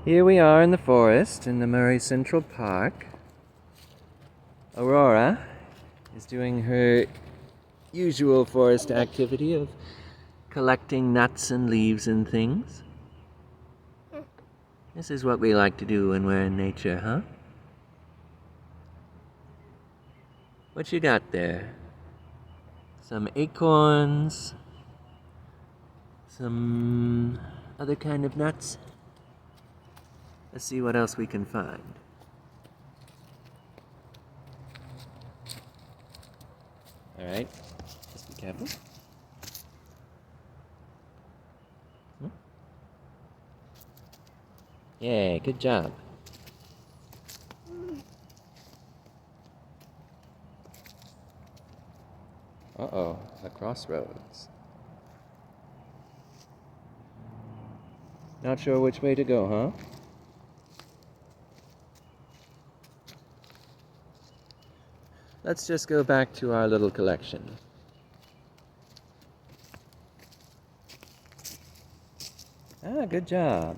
Here we are in the forest in the Murray Central Park. Aurora is doing her usual forest activity of collecting nuts and leaves and things. This is what we like to do when we're in nature, huh? What you got there? Some acorns, some other kind of nuts. Let's see what else we can find. All right, just be careful. Yeah, good job. Uh-oh, a crossroads. Not sure which way to go, huh? Let's just go back to our little collection. Ah, good job.